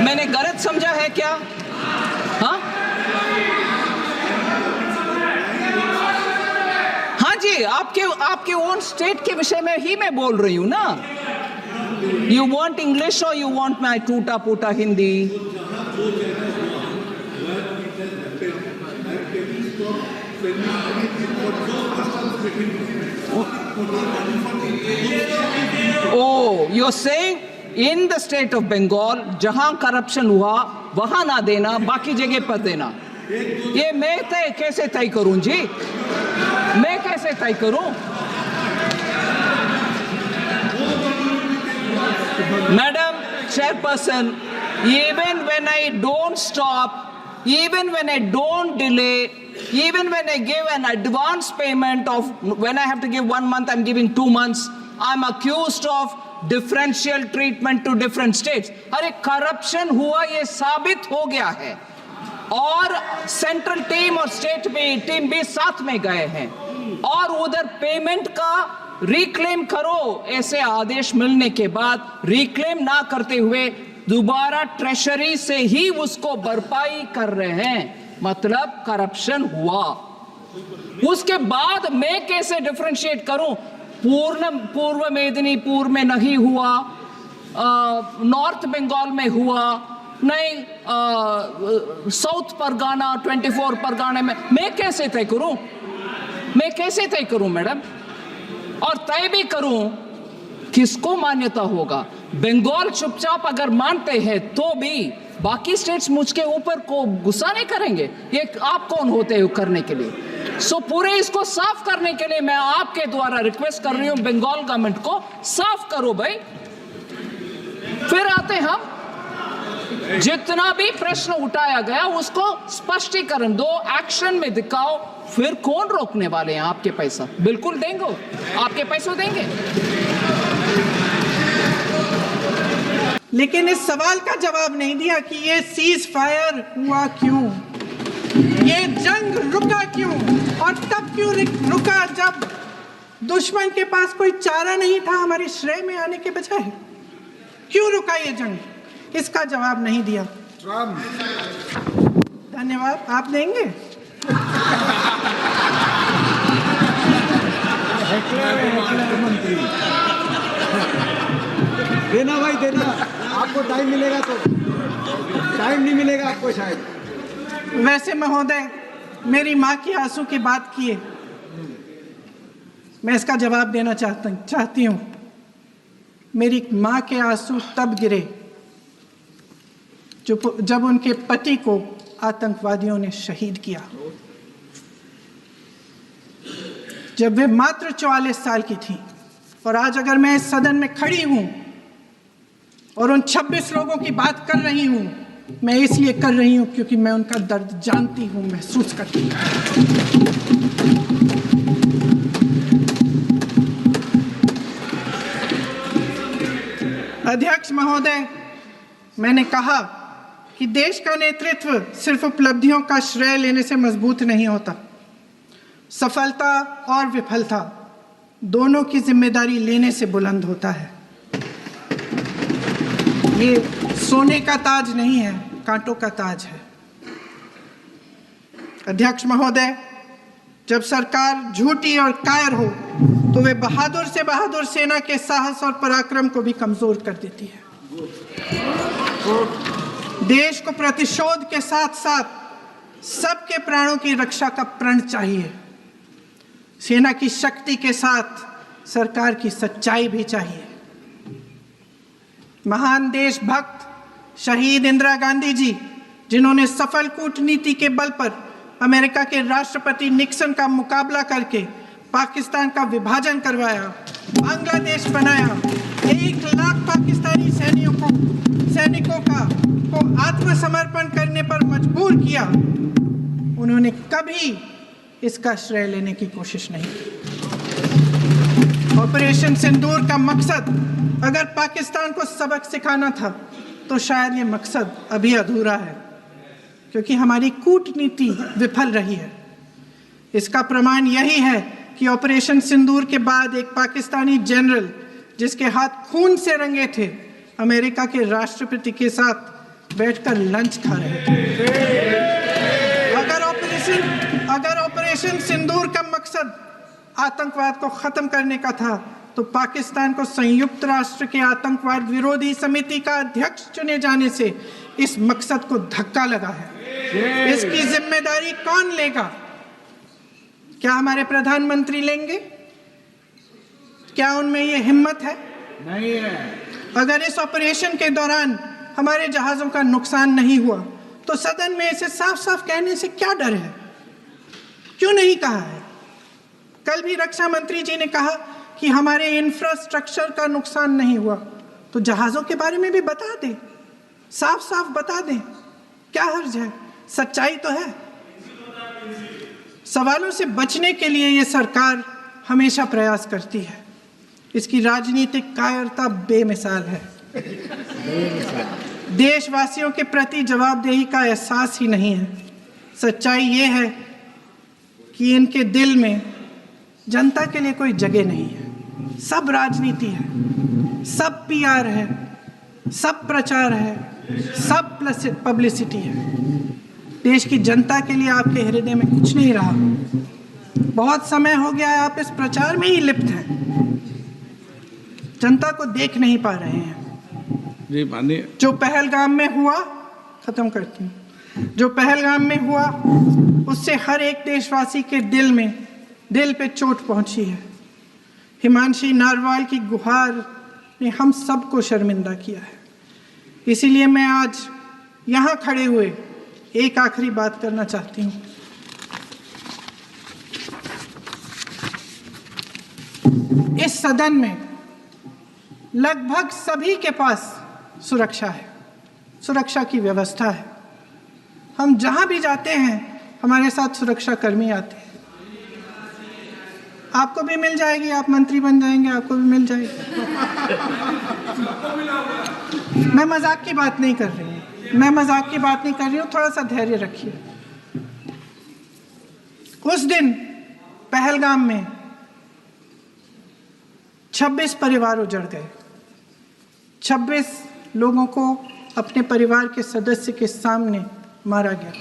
मैंने गलत समझा है क्या? हाँ हाँ जी, आपके ओन स्टेट के विषय में ही मैं बोल रही हूं ना। यू वांट इंग्लिश और यू वांट माई टूटा फूटा Hindi? Oh, you're saying in the state of Bengal जहां करप्शन हुआ वहां ना देना, बाकी जगह पर देना। ये मैं कैसे तय करूं जी? मैं कैसे तय करूं? Madam Chairperson, even when I don't stop, even when I don't delay, even when I give an advance payment of, when I have to give 1 month, I'm giving 2 months, I'm accused of differential treatment to different states. अरे corruption हुआ ये साबित हो गया है, और central team और state team भी साथ में गए हैं, और उधर पेमेंट का रिक्लेम करो, ऐसे आदेश मिलने के बाद रिक्लेम ना करते हुए दोबारा ट्रेशरी से ही उसको भरपाई कर रहे हैं, मतलब करप्शन हुआ। उसके बाद मैं कैसे डिफरेंशिएट करूं? पूर्व मेदिनीपुर में नहीं हुआ, नॉर्थ बंगाल में हुआ नहीं, साउथ परगाना 24 परगाना में, मैं कैसे तय करूं? मैं कैसे तय करूं मैडम? और तय भी करूं, किसको मान्यता होगा? बंगाल चुपचाप अगर मानते हैं तो भी बाकी स्टेट्स मुझके ऊपर को गुस्सा नहीं करेंगे। ये आप कौन होते हो करने के लिए? सो पूरे इसको साफ करने के लिए मैं आपके द्वारा रिक्वेस्ट कर रही हूं, बंगाल गवर्नमेंट को साफ करो भाई। फिर आते हम, जितना भी प्रश्न उठाया गया उसको स्पष्टीकरण दो, एक्शन में दिखाओ, फिर कौन रोकने वाले हैं आपके पैसा? बिल्कुल देंगे, आपके पैसों देंगे। लेकिन इस सवाल का जवाब नहीं दिया कि ये सीज फायर हुआ क्यों, ये जंग रुका क्यों, और तब क्यों रुका जब दुश्मन के पास कोई चारा नहीं था हमारे श्रेय में आने के बजाय? क्यों रुका ये जंग? इसका जवाब नहीं दिया। धन्यवाद, आप देंगे? देना भाई, देना। आपको टाइम मिलेगा तो, टाइम नहीं मिलेगा आपको शायद। वैसे महोदय, मेरी माँ की आंसू की बात किए, मैं इसका जवाब देना चाहती हूँ। मेरी माँ के आंसू तब गिरे जब उनके पति को आतंकवादियों ने शहीद किया, जब वे मात्र 44 साल की थी। और आज अगर मैं इस सदन में खड़ी हूं और उन 26 लोगों की बात कर रही हूं, मैं इसलिए कर रही हूं क्योंकि मैं उनका दर्द जानती हूं, महसूस करती हूं। अध्यक्ष महोदय, मैंने कहा कि देश का नेतृत्व सिर्फ उपलब्धियों का श्रेय लेने से मजबूत नहीं होता। सफलता और विफलता दोनों की जिम्मेदारी लेने से बुलंद होता है। ये सोने का ताज नहीं है, कांटों का ताज है। अध्यक्ष महोदय, जब सरकार झूठी और कायर हो तो वे बहादुर से बहादुर सेना के साहस और पराक्रम को भी कमजोर कर देती है। देश को प्रतिशोध के साथ साथ सबके प्राणों की रक्षा का प्रण चाहिए। सेना की शक्ति के साथ सरकार की सच्चाई भी चाहिए। महान देशभक्त शहीद इंदिरा गांधी जी, जिन्होंने सफल कूटनीति के बल पर अमेरिका के राष्ट्रपति निक्सन का मुकाबला करके पाकिस्तान का विभाजन करवाया, बांग्लादेश बनाया, 1 लाख पाकिस्तानी सैनिकों को आत्मसमर्पण करने पर मजबूर किया, उन्होंने कभी इसका श्रेय लेने की कोशिश नहीं की। ऑपरेशन सिंदूर का मकसद अगर पाकिस्तान को सबक सिखाना था तो शायद ये मकसद अभी अधूरा है, क्योंकि हमारी कूटनीति विफल रही है। इसका प्रमाण यही है कि ऑपरेशन सिंदूर के बाद एक पाकिस्तानी जनरल, जिसके हाथ खून से रंगे थे, अमेरिका के राष्ट्रपति के साथ बैठकर लंच खा रहे थे। अगर ऑपरेशन सिंदूर का मकसद आतंकवाद को खत्म करने का था तो पाकिस्तान को संयुक्त राष्ट्र के आतंकवाद विरोधी समिति का अध्यक्ष चुने जाने से इस मकसद को धक्का लगा है। इसकी जिम्मेदारी कौन लेगा? क्या हमारे प्रधानमंत्री लेंगे? क्या उनमें ये हिम्मत है? नहीं है। अगर इस ऑपरेशन के दौरान हमारे जहाजों का नुकसान नहीं हुआ तो सदन में इसे साफ साफ कहने से क्या डर है? क्यों नहीं कहा है? कल भी रक्षा मंत्री जी ने कहा कि हमारे इंफ्रास्ट्रक्चर का नुकसान नहीं हुआ, तो जहाजों के बारे में भी बता दें, साफ साफ बता दें, क्या हर्ज है? सच्चाई तो है। सवालों से बचने के लिए ये सरकार हमेशा प्रयास करती है। इसकी राजनीतिक कायरता बेमिसाल है। देशवासियों के प्रति जवाबदेही का एहसास ही नहीं है। सच्चाई ये है कि इनके दिल में जनता के लिए कोई जगह नहीं है। सब राजनीति है, सब पीआर है, सब प्रचार है, सब पब्लिसिटी है। देश की जनता के लिए आपके हृदय में कुछ नहीं रहा। बहुत समय हो गया है आप इस प्रचार में ही लिप्त हैं, जनता को देख नहीं पा रहे हैं। जी मानिए। जो पहलगाम में हुआ, खत्म करती हूँ, जो पहलगाम में हुआ उससे हर एक देशवासी के दिल पे चोट पहुंची है। हिमांशी नारवाल की गुहार ने हम सबको शर्मिंदा किया है। इसीलिए मैं आज यहाँ खड़े हुए एक आखिरी बात करना चाहती हूँ। इस सदन में लगभग सभी के पास सुरक्षा है, सुरक्षा की व्यवस्था है। हम जहाँ भी जाते हैं हमारे साथ सुरक्षा कर्मी आते हैं। आपको भी मिल जाएगी, आप मंत्री बन जाएंगे, आपको भी मिल जाएगी। मैं मजाक की बात नहीं कर रही हूँ, थोड़ा सा धैर्य रखिए। उस दिन पहलगाम में 26 परिवार उजड़ गए। 26 लोगों को अपने परिवार के सदस्य के सामने मारा गया।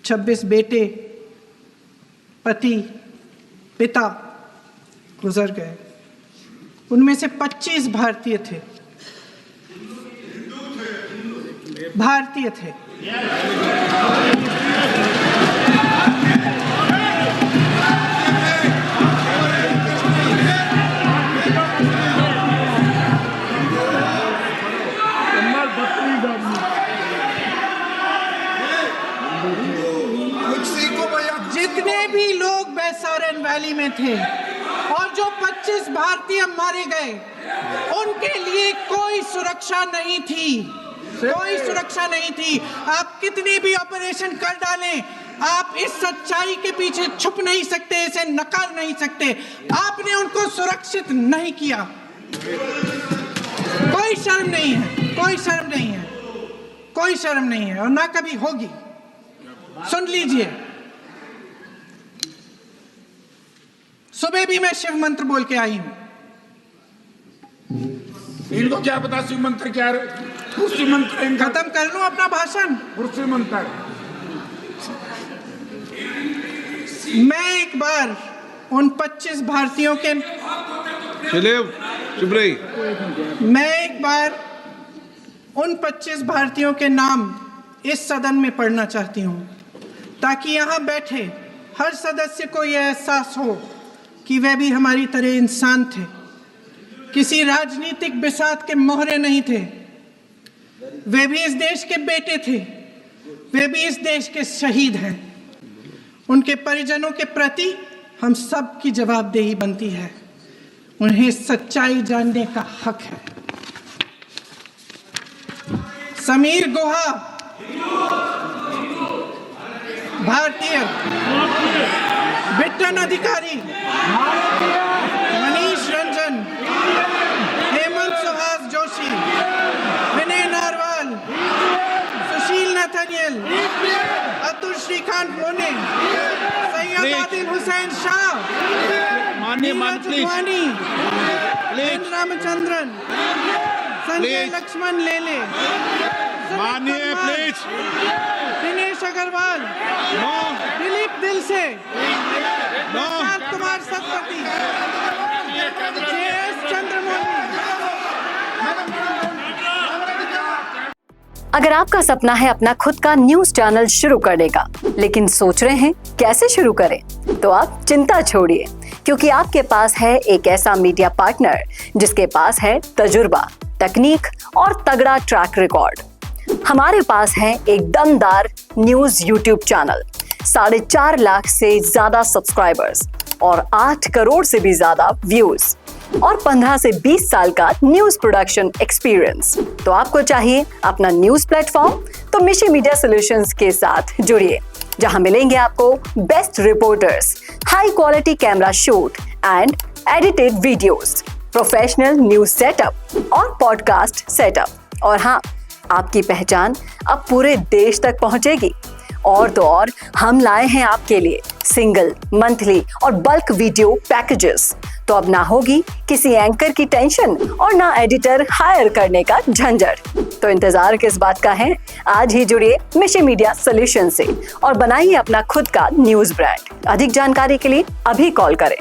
26 बेटे, पति, पिता गुजर गए। उनमें से 25 भारतीय थे। जितने भी लोग बैसारन वैली में थे और जो 25 भारतीय मारे गए, उनके लिए कोई सुरक्षा नहीं थी। आप कितने भी ऑपरेशन कर डालें, आप इस सच्चाई के पीछे छुप नहीं सकते, इसे नकार नहीं सकते। आपने उनको सुरक्षित नहीं किया। कोई शर्म नहीं है और ना कभी होगी। सुन लीजिए, सुबह भी मैं शिव मंत्र बोल के आई हूं। इनको क्या पता शिव मंत्र क्या है? शिव मंत्र खत्म कर लूं अपना भाषण। शिव मंत्र मैं एक बार उन 25 भारतीयों के मैं एक बार उन 25 भारतीयों के नाम इस सदन में पढ़ना चाहती हूं, ताकि यहां बैठे हर सदस्य को यह एहसास हो कि वे भी हमारी तरह इंसान थे, किसी राजनीतिक बिसात के मोहरे नहीं थे। वे भी इस देश के बेटे थे, वे भी इस देश के शहीद हैं। उनके परिजनों के प्रति हम सब की जवाबदेही बनती है। उन्हें सच्चाई जानने का हक है। समीर गुहा भारतीय, बिट्टन अधिकारी, मनीष रंजन, हेमंत सुहास जोशी, विनय नारवाल, सुशील नथनियल, अतुल श्रीकांत मोने, सैयद आदिल हुसैन शाह, नीरज वानी, रामचंद्रन, संजय लक्ष्मण लेले, दिनेश अग्रवाल, दिलीप दिल से, प्रशांत कुमार सतपति, JS चंद्रमौली। अगर आपका सपना है अपना खुद का न्यूज चैनल शुरू करने का, लेकिन सोच रहे हैं कैसे शुरू करें, तो आप चिंता छोड़िए, क्योंकि आपके पास है एक ऐसा मीडिया पार्टनर जिसके पास है तजुर्बा, तकनीक और तगड़ा ट्रैक रिकॉर्ड। हमारे पास है एक दमदार न्यूज यूट्यूब चैनल, 4.5 लाख से ज्यादा सब्सक्राइबर्स और 8 करोड़ से भी ज्यादा व्यूज और 15 से 20 साल का न्यूज प्रोडक्शन एक्सपीरियंस। तो आपको चाहिए अपना न्यूज प्लेटफॉर्म, तो मिशी मीडिया सॉल्यूशंस के साथ जुड़िए, जहां मिलेंगे आपको best reporters, high quality camera shoot and edited videos, professional news setup और पॉडकास्ट सेटअप। और हाँ, आपकी पहचान अब पूरे देश तक पहुंचेगी। और तो और, हम लाए हैं आपके लिए सिंगल, मंथली और बल्क वीडियो पैकेजेस। तो अब ना होगी किसी एंकर की टेंशन और ना एडिटर हायर करने का झंझट। तो इंतजार किस बात का है? आज ही जुड़िए मिशी मीडिया सॉल्यूशन से और बनाइए अपना खुद का न्यूज ब्रांड। अधिक जानकारी के लिए अभी कॉल करें।